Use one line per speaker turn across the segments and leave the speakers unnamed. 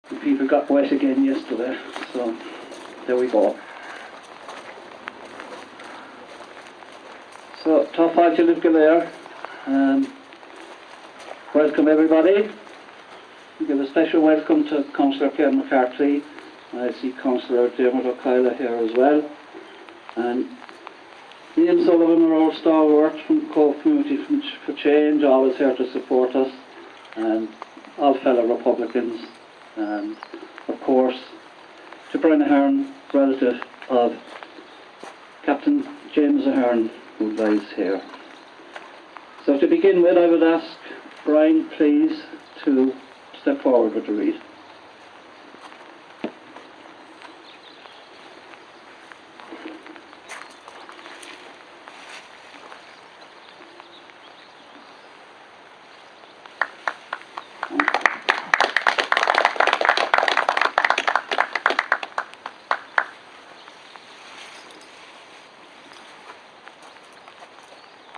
The people got wet again yesterday, so there we go. So, Tá Liv Galer, welcome everybody. We give a special welcome to Councillor Ciarán McCarthy. I see Councillor Dermot O'Kyle here as well. And Ian Sullivan, our old stalwart from Cobh Community for Change, always here to support us, and all fellow Republicans, and of course to Brian Ahern, relative of Captain James Ahern, who lies here. So to begin with, I would ask Brian please to step forward with the wreath.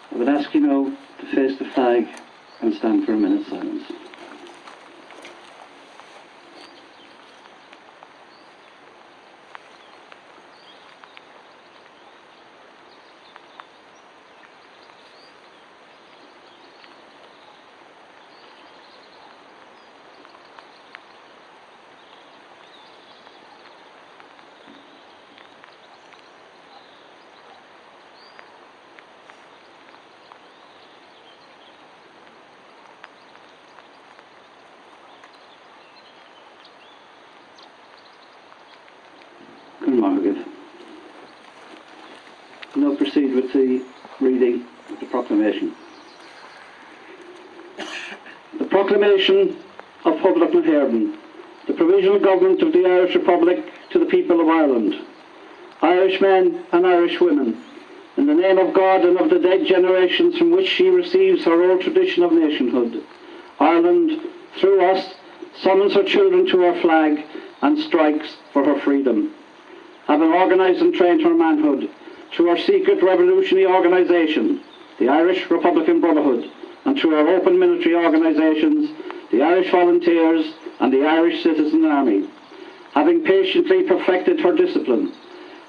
I would ask you now to face the flag and stand for a minute's silence. Now proceed with the reading of the proclamation. The proclamation of Public Ahern, the provisional government of the Irish Republic to the people of Ireland, Irish men and Irish women, in the name of God and of the dead generations from which she receives her old tradition of nationhood, Ireland, through us, summons her children to her flag and strikes for her freedom. Having organised and trained her manhood through our secret revolutionary organisation, the Irish Republican Brotherhood, and through our open military organisations, the Irish Volunteers and the Irish Citizen Army. Having patiently perfected her discipline,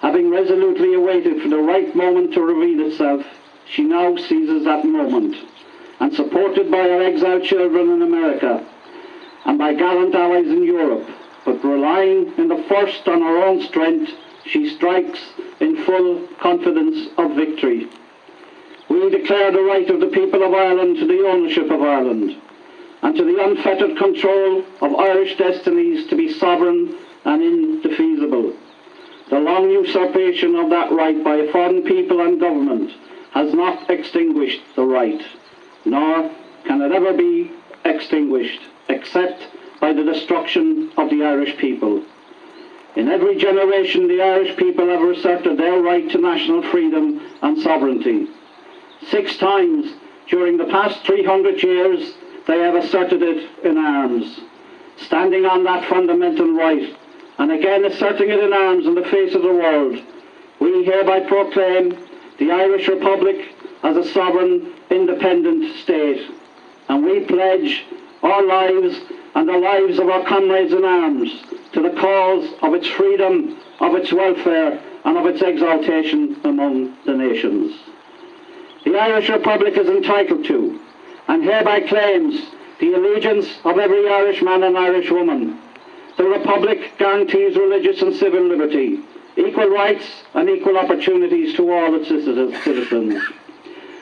having resolutely awaited for the right moment to reveal itself, she now seizes that moment, and supported by her exiled children in America, and by gallant allies in Europe, but relying in the first on her own strength, she strikes in full confidence of victory. We declare the right of the people of Ireland to the ownership of Ireland, and to the unfettered control of Irish destinies to be sovereign and indefeasible. The long usurpation of that right by a foreign people and government has not extinguished the right, nor can it ever be extinguished, except by the destruction of the Irish people. In every generation, the Irish people have asserted their right to national freedom and sovereignty. 6 times during the past 300 years, they have asserted it in arms, standing on that fundamental right, and again asserting it in arms in the face of the world. We hereby proclaim the Irish Republic as a sovereign, independent state, and we pledge our lives and the lives of our comrades in arms to the cause of its freedom, of its welfare, and of its exaltation among the nations. The Irish Republic is entitled to, and hereby claims, the allegiance of every Irishman and Irish woman. The Republic guarantees religious and civil liberty, equal rights and equal opportunities to all its citizens,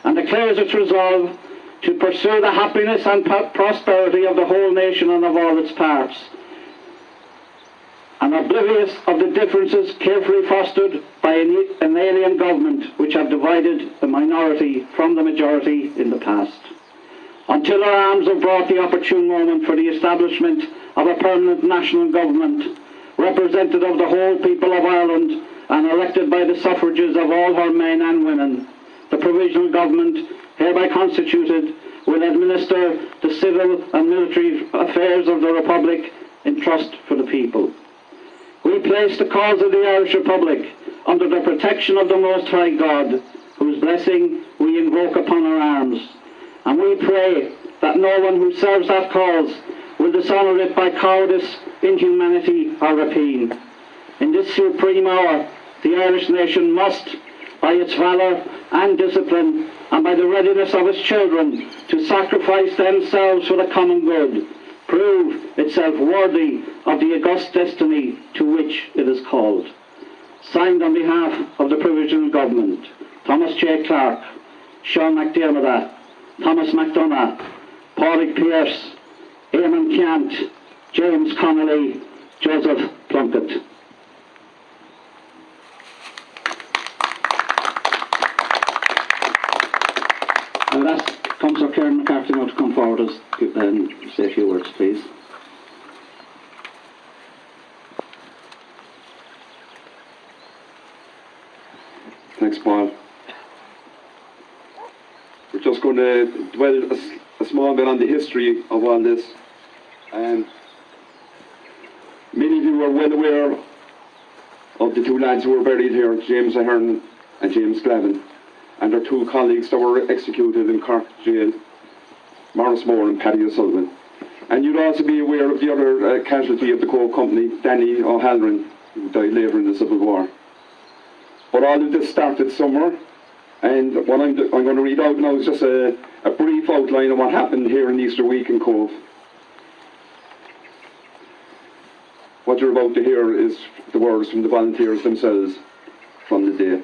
and declares its resolve to pursue the happiness and prosperity of the whole nation and of all its parts, and oblivious of the differences carefully fostered by an alien government which have divided the minority from the majority in the past, until our arms have brought the opportune moment for the establishment of a permanent national government, representative of the whole people of Ireland and elected by the suffrages of all her men and women. The provisional government, hereby constituted, will administer the civil and military affairs of the Republic in trust for the people. We place the cause of the Irish Republic under the protection of the Most High God, whose blessing we invoke upon our arms, and we pray that no one who serves that cause will dishonour it by cowardice inhumanity or rapine. In this supreme hour, the Irish nation must, by its valour and discipline, and by the readiness of its children to sacrifice themselves for the common good, prove itself worthy of the august destiny to which it is called. Signed on behalf of the Provisional Government, Thomas J. Clarke, Sean McDermott, Thomas McDonough, Pádraig Pearse, Eamon Ceant, James Connolly, Joseph Plunkett. I would ask Councillor Kieran McCarthy now to come forward and say a few words, please.
Thanks, Paul. We're just going to dwell a small bit on the history of all this. Many of you are well aware of the two lads who were buried here, James Ahern and James Glavin, and their two colleagues that were executed in Cork jail, Maurice Moore and Paddy O'Sullivan. And you'd also be aware of the other casualty of the Cobh company, Danny O'Halloran, who died later in the Civil War. But all of this started somewhere, and what I'm going to read out now is just a brief outline of what happened here in Easter week in Cobh. What you're about to hear is the words from the volunteers themselves from the day.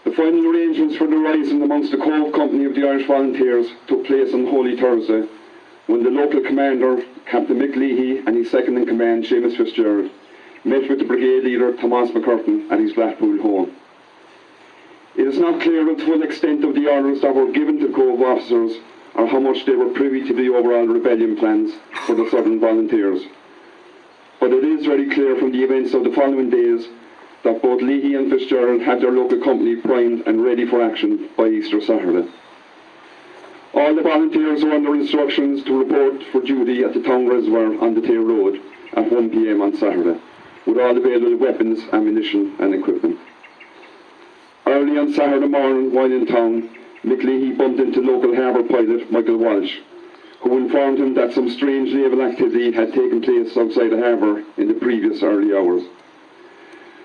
The final arrangements for the rising amongst the Cobh company of the Irish Volunteers took place on Holy Thursday, when the local commander, Captain Mick Leahy, and his second in command, Seamus Fitzgerald, met with the brigade leader, Thomas McCurtain, at his Blackpool home. It is not clear the full extent of the orders that were given to Cobh officers or how much they were privy to the overall rebellion plans for the Southern Volunteers. But it is very clear from the events of the following days that both Leahy and Fitzgerald had their local company primed and ready for action by Easter Saturday. All the volunteers were under instructions to report for duty at the town reservoir on the Tay Road at 1 p.m. on Saturday, with all available weapons, ammunition and equipment. Early on Saturday morning, while in town, Mick Leahy bumped into local harbour pilot Michael Walsh, who informed him that some strange naval activity had taken place outside the harbour in the previous early hours,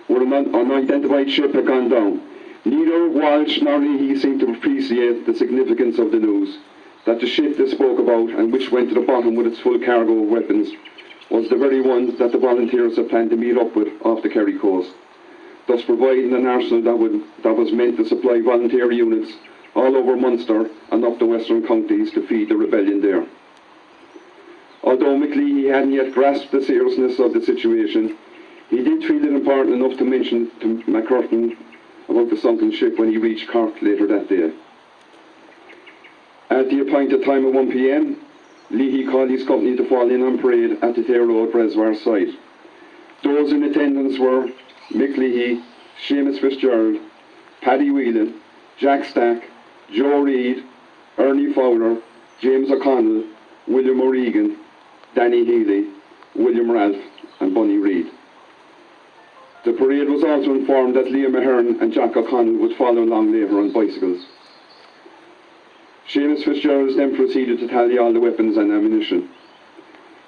where an unidentified ship had gone down. Neither Walsh nor Leahy seemed to appreciate the significance of the news, that the ship they spoke about, and which went to the bottom with its full cargo of weapons, was the very one that the volunteers had planned to meet up with off the Kerry coast, thus providing an arsenal that was meant to supply volunteer units all over Munster and up the western counties to feed the rebellion there. Although Mick Leahy hadn't yet grasped the seriousness of the situation, he did feel it important enough to mention to McCurtain about the sunken ship when he reached Cork later that day. At the appointed time of 1 p.m, Leahy called his company to fall in on parade at the Tay Road Reservoir site. Those in attendance were Mick Leahy, Seamus Fitzgerald, Paddy Whelan, Jack Stack, Joe Reid, Ernie Fowler, James O'Connell, William O'Regan, Danny Healy, William Ralph and Bunny Reid. The parade was also informed that Liam Ahern and Jack O'Connell would follow along later on bicycles. Seamus Fitzgerald then proceeded to tally all the weapons and ammunition.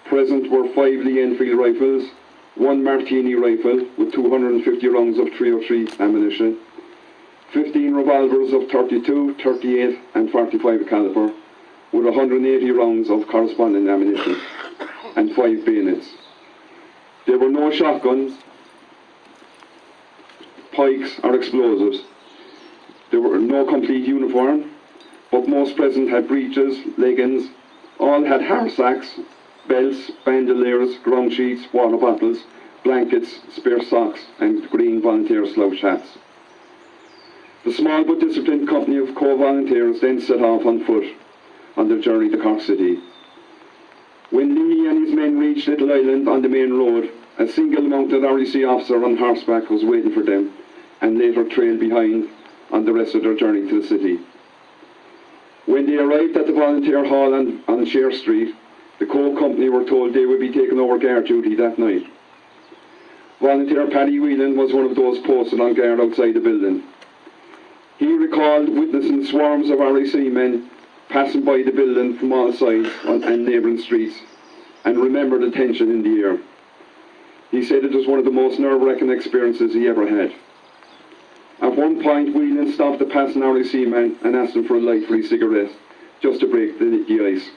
Present were 5 Lee Enfield rifles, 1 Martini rifle with 250 rounds of .303 ammunition, 15 revolvers of 32, 38 and 45 caliber with 180 rounds of corresponding ammunition, and 5 bayonets. There were no shotguns, pikes or explosives. There were no complete uniform, but most present had breeches, leggings, all had haversacks, belts, bandoliers, ground sheets, water bottles, blankets, spare socks and green volunteer slouch hats. The small but disciplined company of Cobh volunteers then set off on foot on their journey to Cork City. When Leahy and his men reached Little Island on the main road, a single mounted REC officer on horseback was waiting for them and later trailed behind on the rest of their journey to the city. When they arrived at the volunteer hall on Share Street, the Cobh company were told they would be taking over guard duty that night. Volunteer Paddy Whelan was one of those posted on guard outside the building. He recalled witnessing swarms of REC men passing by the building from all sides and neighbouring streets, and remember the tension in the air. He said it was one of the most nerve-wracking experiences he ever had. At one point, Whelan stopped the passing RIC man and asked him for a light for his cigarette, just to break the ice,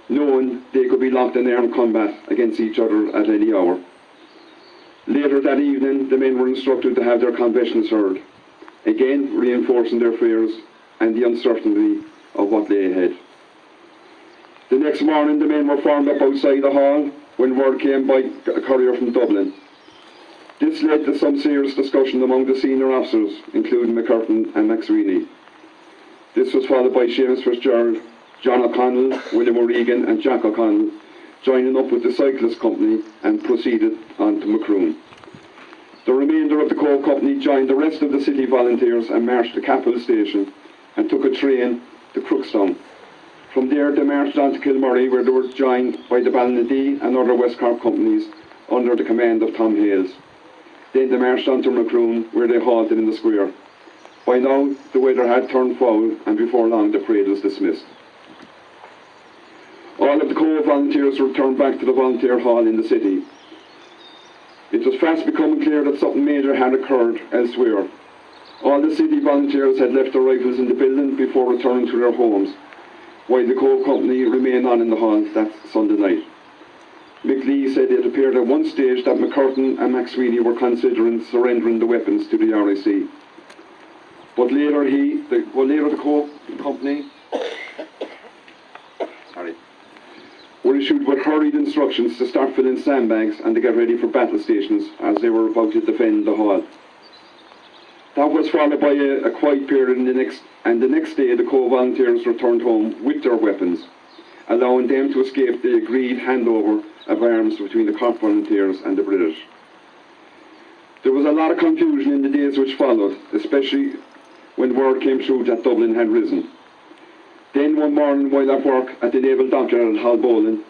knowing they could be locked in armed combat against each other at any hour. Later that evening, the men were instructed to have their confessions heard, again reinforcing their fears and the uncertainty of what lay ahead. The next morning, the men were formed up outside the hall when word came by a courier from Dublin. This led to some serious discussion among the senior officers, including McCurtain and McSweeney. This was followed by Seamus Fitzgerald, John O'Connell, William O'Regan and Jack O'Connell joining up with the cyclist company and proceeded on to Macroom. The remainder of the Cobh company joined the rest of the city volunteers and marched to Capel Station and took a train to Crookstown. From there they marched on to Kilmurray, where they were joined by the Ballinadee and other West Cork companies under the command of Tom Hales. Then they marched on to Macroom, where they halted in the square. By now the weather had turned foul, and before long the parade was dismissed. All of the Cobh volunteers returned back to the volunteer hall in the city. It was fast becoming clear that something major had occurred elsewhere. All the city volunteers had left their rifles in the building before returning to their homes, while the Cobh company remained on in the hall that Sunday night. McLeese said it appeared at one stage that McCurtain and McSweeney were considering surrendering the weapons to the RIC. But later the Cobh company were issued with hurried instructions to start filling sandbags and to get ready for battle stations as they were about to defend the hall. That was followed by a quiet period and the next day the Cobh volunteers returned home with their weapons, allowing them to escape the agreed handover of arms between the Cork volunteers and the British. There was a lot of confusion in the days which followed, especially when word came through that Dublin had risen. Then one morning while at work at the Naval Dockyard at Hallbowling,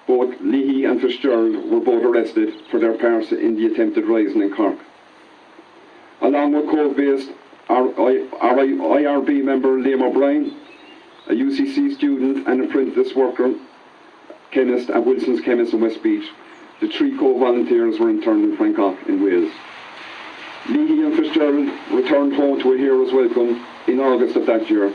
both Leahy and Fitzgerald were both arrested for their parts in the attempted rising in Cork. Along with Cobh-based IRB member Liam O'Brien, a UCC student and apprentice worker, chemist at Wilson's Chemist in West Beach, the three Cobh volunteers were interned in Francoch in Wales. Leahy and Fitzgerald returned home to a hero's welcome in August of that year,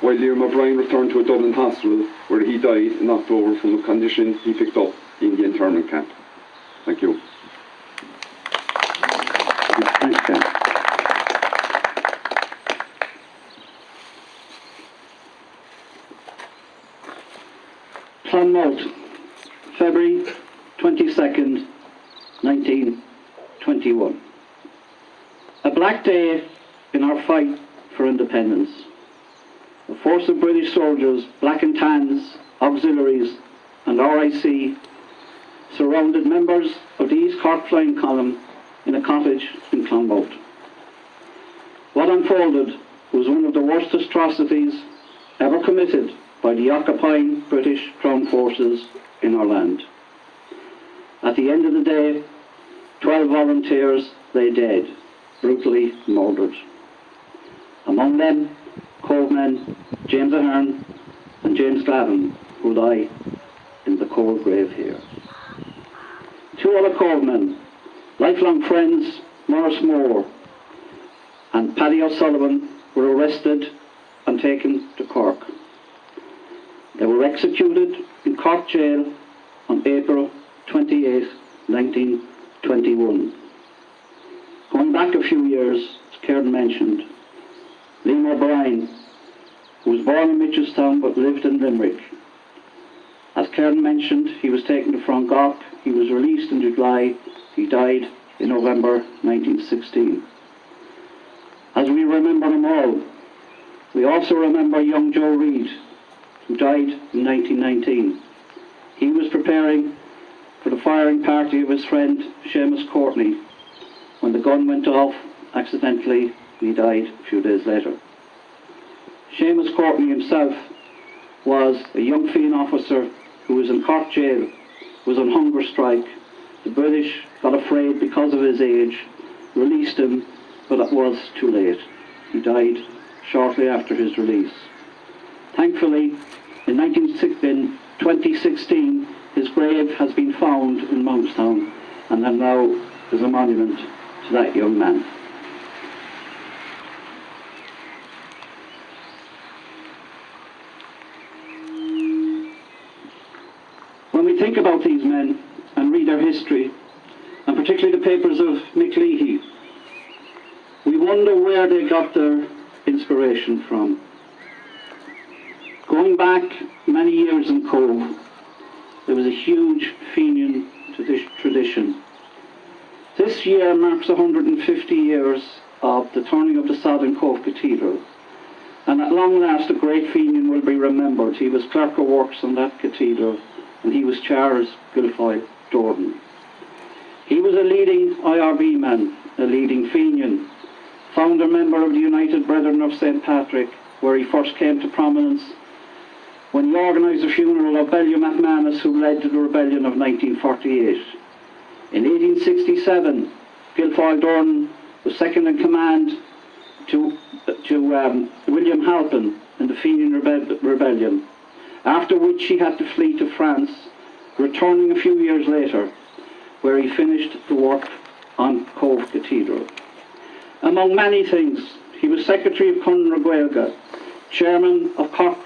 while Liam O'Brien returned to a Dublin hospital where he died in October from a condition he picked up in the internment camp. Thank you.
Thanks, Ken. Clonmalt, February 22nd, 1921. A black day in our fight for independence. A force of British soldiers, black and tans, auxiliaries and RIC surrounded members of the East Cork Flying Column in a cottage in Clonmalt. What unfolded was one of the worst atrocities ever committed by the occupying British Crown forces in our land. At the end of the day, 12 volunteers lay dead, brutally murdered. Among them, Cobh men James Ahern and James Glavin, who lie in the cold grave here. Two other Cobh men, lifelong friends Maurice Moore and Paddy O'Sullivan, were arrested and taken to Cork. They were executed in Cork jail on April 28, 1921. Going back a few years, as Kieran mentioned, Liam O'Brien, who was born in Mitchelstown but lived in Limerick. As Kieran mentioned, he was taken to Francoch. He was released in July. He died in November 1916. As we remember them all, we also remember young Joe Reid, who died in 1919. He was preparing for the firing party of his friend Seamus Courtney. When the gun went off accidentally, he died a few days later. Seamus Courtney himself was a young Fianna officer who was in Cork jail, was on hunger strike. The British got afraid because of his age, released him, but it was too late. He died shortly after his release. Thankfully, in 2016, his grave has been found in Mounstown, and there now is a monument to that young man. When we think about these men and read their history, and particularly the papers of Mick Leahy, we wonder where they got their inspiration from. Going back many years in Cobh, there was a huge Fenian tradition. This year marks 150 years of the turning of the sod in Cobh Cathedral, and at long last a great Fenian will be remembered. He was clerk of works on that cathedral, and he was Charles Guilfoyle Jordan. He was a leading IRB man, a leading Fenian, founder member of the United Brethren of St. Patrick, where he first came to prominence when he organised the funeral of Bellew MacManus, who led to the rebellion of 1948. In 1867, Guilfoyle Jordan was second in command to William Halpin in the Fenian Rebellion, after which he had to flee to France, returning a few years later, where he finished the work on Cobh Cathedral. Among many things, he was Secretary of Conradh Gaeilge, Chairman of Cork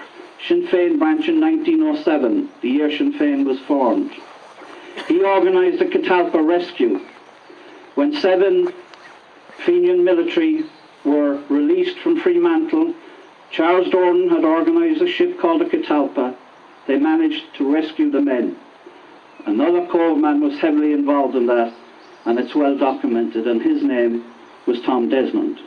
Sinn Féin branch in 1907, the year Sinn Féin was formed. He organised the Catalpa rescue. When 7 Fenian military were released from Fremantle, Charles Jordan had organised a ship called the Catalpa. They managed to rescue the men. Another Cobh man was heavily involved in that, and it's well documented, and his name was Tom Desmond.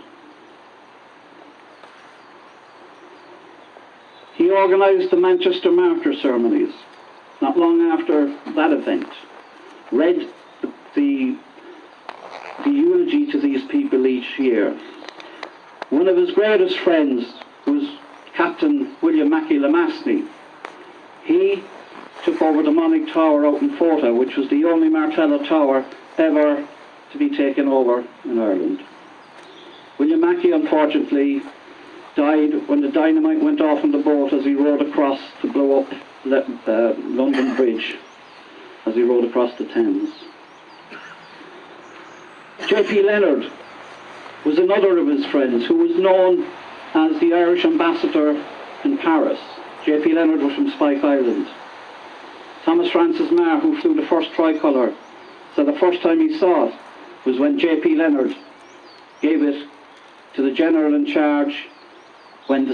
He organised the Manchester martyr ceremonies not long after that event, read the eulogy to these people each year. One of his greatest friends was Captain William Mackey Lamassney. He took over the Monnick Tower out in Fota, which was the only Martello tower ever to be taken over in Ireland. William Mackey, unfortunately, died when the dynamite went off on the boat as he rowed across to blow up London Bridge, as he rowed across the Thames. J.P. Leonard was another of his friends who was known as the Irish ambassador in Paris. J.P. Leonard was from Spike Island. Thomas Francis Marr, who flew the first tricolour, said the first time he saw it was when J.P. Leonard gave it to the general in charge when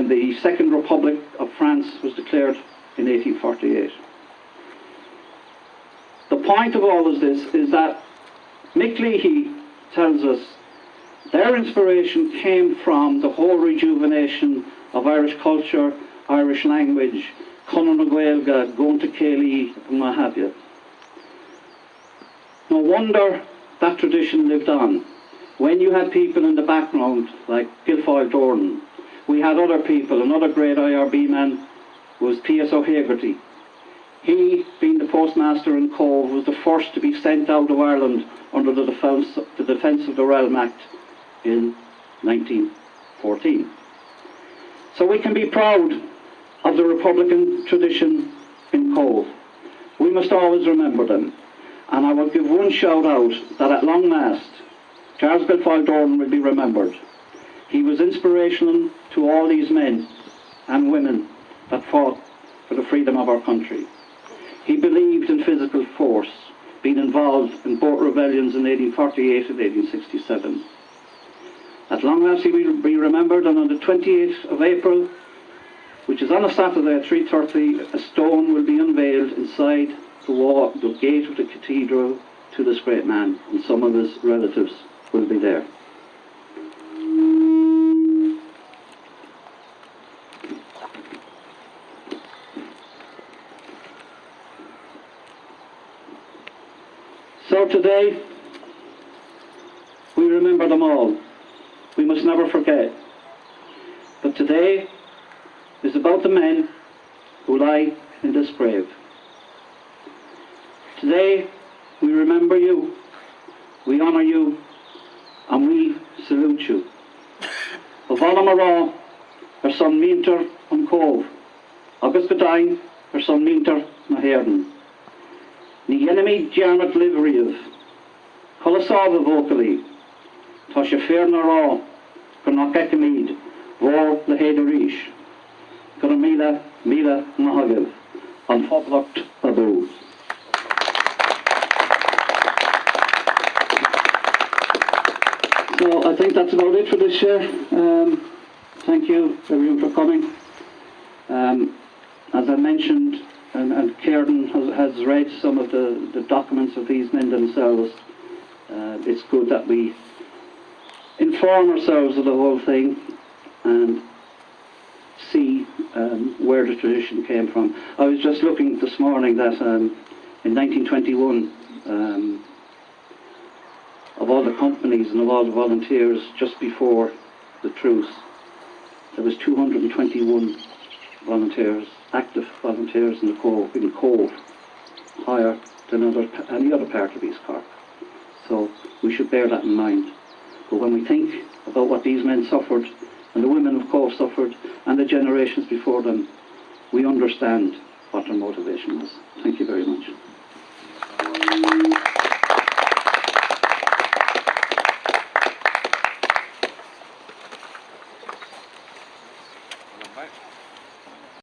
the Second Republic of France was declared in 1848. The point of all of this is that Mick Leahy tells us their inspiration came from the whole rejuvenation of Irish culture, Irish language, Conradh na Gaeilge, going to Cayley, and what have you. No wonder that tradition lived on. When you had people in the background like Guilfoyle Jordan, we had other people. Another great IRB man was P.S. O'Hagerty. He, being the postmaster in Cobh, was the first to be sent out of Ireland under the Defence of the Realm Act in 1914. So we can be proud of the Republican tradition in Cobh. We must always remember them. And I will give one shout out that at long last, Charles Guilfoyle Jordan will be remembered. He was inspirational to all these men and women that fought for the freedom of our country. He believed in physical force, being involved in both rebellions in 1848 and 1867. At long last he will be remembered, and on the 28th of April, which is on a Saturday at 3:30, a stone will be unveiled inside the gate of the cathedral to this great man, and some of his relatives will be there. So today, we remember them all. We must never forget. But today is about the men who lie in this grave. Today, we remember you, we honour you, and we salute you. Of Olamara, our son Minter on Cobh, August Godine, our son Minter na Ahern. Ní enemy Jarmat live Wreath. Colasava vocally. Tasha Fearna Raw. Gurnock Ekamid. Vor the Hader Rish. Gurmila Mila Mahagav. On Foblocked Abu. So I think that's about it for this year. Thank you everyone for coming. As I mentioned, and Kieran has read some of the documents of these men themselves, it's good that we inform ourselves of the whole thing and see where the tradition came from. I was just looking this morning that in 1921, of all the companies and of all the volunteers just before the truce, there was 221 volunteers, active volunteers in the Cobh, higher than any other part of East Cork. So we should bear that in mind. But when we think about what these men suffered, and the women of Cobh suffered, and the generations before them, we understand what their motivation was. Thank you very much.